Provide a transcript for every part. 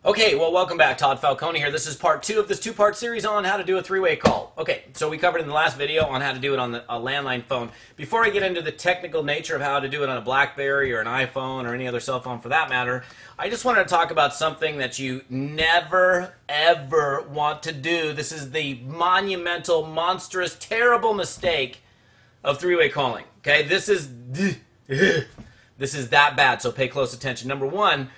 Okay, well, welcome back. Todd Falcone here. This is part 2 of this 2-part series on how to do a 3-way call. Okay, so we covered in the last video on how to do it on a landline phone. Before I get into the technical nature of how to do it on a BlackBerry or an iPhone or any other cell phone for that matter, I just wanted to talk about something that you never, ever want to do. This is the monumental, monstrous, terrible mistake of 3-way calling. Okay, this is that bad, so pay close attention. Number one,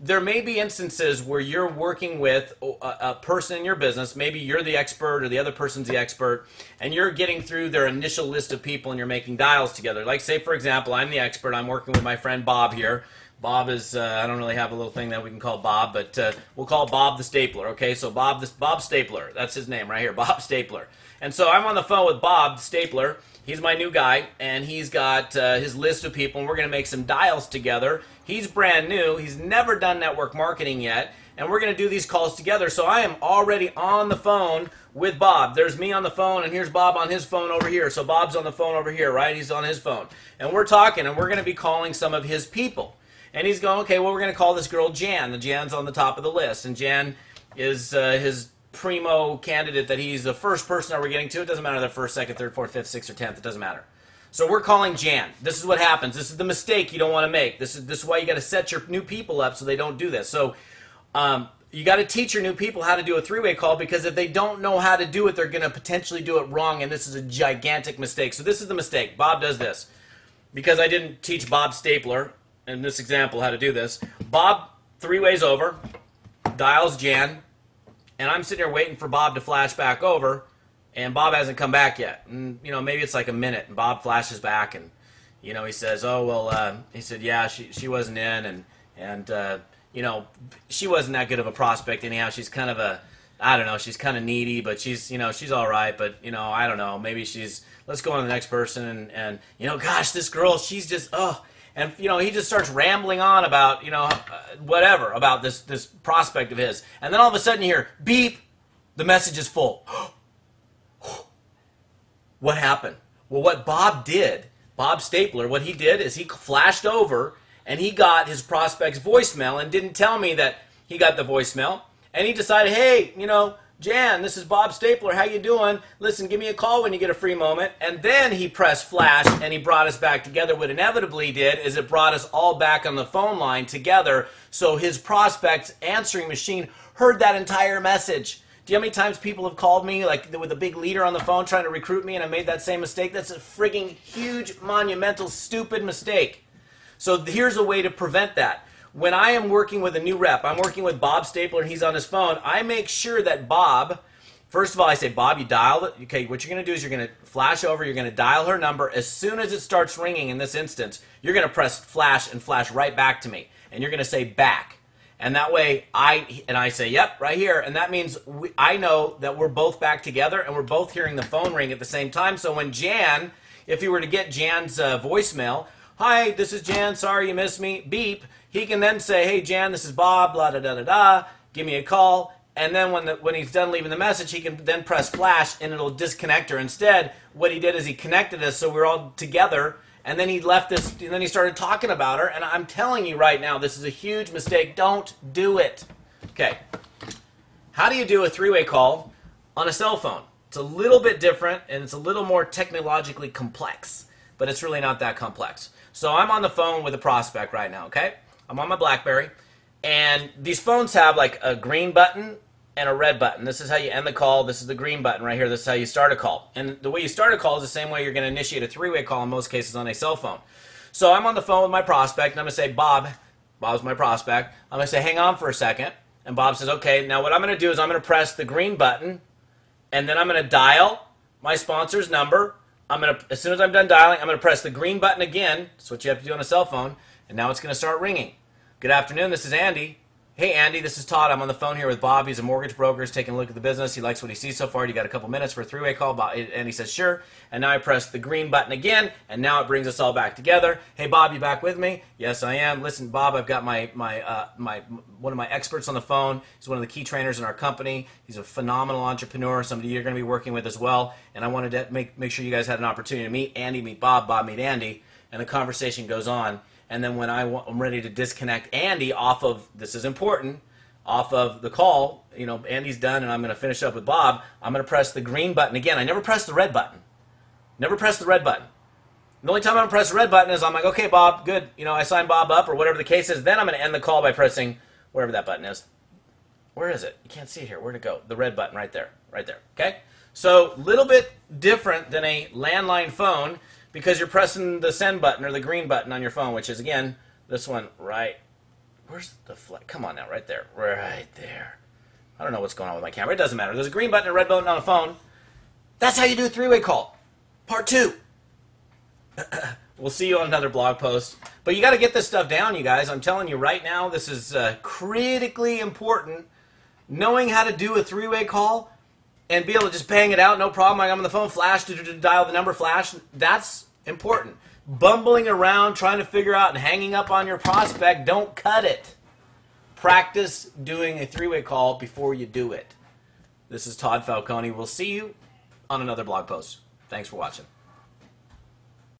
there may be instances where you're working with a person in your business, maybe you're the expert or the other person's the expert, and you're getting through their initial list of people and you're making dials together. Like say, for example, I'm the expert, I'm working with my friend Bob here. Bob is, I don't really have a little thing that we can call Bob, but we'll call Bob the Stapler, okay? So Bob Stapler, that's his name right here, Bob Stapler. And so I'm on the phone with Bob the Stapler. He's my new guy, and he's got his list of people, and we're going to make some dials together. He's brand new. He's never done network marketing yet, and we're going to do these calls together. So I am already on the phone with Bob. There's me on the phone, and here's Bob on his phone over here. So Bob's on the phone over here, right? He's on his phone. And we're talking, and we're going to be calling some of his people. And he's going, okay, well, we're going to call this girl Jan. And Jan's on the top of the list, and Jan is his primo candidate that he's the first person that we're getting to. It doesn't matter the first, second, third, fourth, fifth, sixth, or 10th. It doesn't matter. So we're calling Jan. This is what happens. This is the mistake you don't want to make. This is why you got to set your new people up so they don't do this. So you got to teach your new people how to do a 3-way call, because if they don't know how to do it, they're going to potentially do it wrong, and this is a gigantic mistake. So this is the mistake. Bob does this. Because I didn't teach Bob Stapler in this example how to do this, Bob 3 ways over, dials Jan, and I'm sitting here waiting for Bob to flash back over, and Bob hasn't come back yet. And, you know, maybe it's like a minute, and Bob flashes back, and, you know, he says, oh, well, he said, yeah, she wasn't in, and you know, she wasn't that good of a prospect anyhow. She's kind of a, I don't know, she's kind of needy, but she's, you know, she's all right, but, you know, I don't know, maybe she's, let's go on to the next person, and you know, gosh, this girl, she's just, oh. And, you know, he just starts rambling on about, you know, whatever, about this prospect of his. And then all of a sudden you hear, beep, the message is full. What happened? Well, what Bob did, Bob Stapler, what he did is he flashed over and he got his prospect's voicemail and didn't tell me that he got the voicemail. And he decided, hey, you know, Jan, this is Bob Stapler. How you doing? Listen, give me a call when you get a free moment. And then he pressed flash and he brought us back together. What inevitably did is it brought us all back on the phone line together, so his prospect's answering machine heard that entire message. Do you know how many times people have called me like with a big leader on the phone trying to recruit me and I made that same mistake? That's a frigging huge, monumental, stupid mistake. So here's a way to prevent that. When I am working with a new rep, I'm working with Bob Stapler and he's on his phone, I make sure that Bob, first of all, I say, Bob, you dial it. Okay, what you're going to do is you're going to flash over, you're going to dial her number. As soon as it starts ringing in this instance, you're going to press flash and flash right back to me. And you're going to say back. And that way, I say, yep, right here. And that means I know that we're both back together and we're both hearing the phone ring at the same time. So when Jan, if you were to get Jan's voicemail, hi, this is Jan, sorry you missed me, beep, he can then say, hey, Jan, this is Bob, blah, da, da, da, da, give me a call. And then when he's done leaving the message, he can then press flash and it'll disconnect her. Instead, what he did is he connected us so we're all together, and then he left this, and then he started talking about her. And I'm telling you right now, this is a huge mistake. Don't do it. Okay. How do you do a 3-way call on a cell phone? It's a little bit different, and it's a little more technologically complex, but it's really not that complex. So I'm on the phone with a prospect right now, okay? I'm on my BlackBerry, and these phones have like a green button and a red button. This is how you end the call. This is the green button right here. This is how you start a call. And the way you start a call is the same way you're going to initiate a 3-way call in most cases on a cell phone. So I'm on the phone with my prospect, and I'm going to say, Bob, Bob's my prospect. I'm going to say, hang on for a second. And Bob says, okay, now what I'm going to do is I'm going to press the green button, and then I'm going to dial my sponsor's number. As soon as I'm done dialing, I'm going to press the green button again. That's what you have to do on a cell phone. And now it's going to start ringing. Good afternoon, this is Andy. Hey, Andy, this is Todd. I'm on the phone here with Bob. He's a mortgage broker. He's taking a look at the business. He likes what he sees so far. You got a couple minutes for a 3-way call? And he says, sure. And now I press the green button again, and now it brings us all back together. Hey, Bob, you back with me? Yes, I am. Listen, Bob, I've got one of my experts on the phone. He's one of the key trainers in our company. He's a phenomenal entrepreneur, somebody you're going to be working with as well. And I wanted to make sure you guys had an opportunity to meet Andy, meet Bob, Bob meet Andy, and the conversation goes on. And then when I'm ready to disconnect Andy off of, this is important, off of the call, you know, Andy's done and I'm going to finish up with Bob, I'm going to press the green button again. I never press the red button. Never press the red button. The only time I'm going to press the red button is I'm like, okay, Bob, good. You know, I signed Bob up or whatever the case is. Then I'm going to end the call by pressing wherever that button is. Where is it? You can't see it here. Where'd it go? The red button right there. Right there. Okay? So a little bit different than a landline phone because you're pressing the send button or the green button on your phone, which is, again, this one right. Where's the flag? Come on now. Right there. Right there. I don't know what's going on with my camera. It doesn't matter. There's a green button and a red button on a phone. That's how you do a three-way call. Part 2. We'll see you on another blog post. But you got to get this stuff down, you guys. I'm telling you right now, this is critically important. Knowing how to do a three-way call and be able to just bang it out, no problem. Like I'm on the phone, flash, dial the number, flash. That's important. Bumbling around, trying to figure out and hanging up on your prospect, don't cut it. Practice doing a three-way call before you do it. This is Todd Falcone. We'll see you on another blog post. Thanks for watching.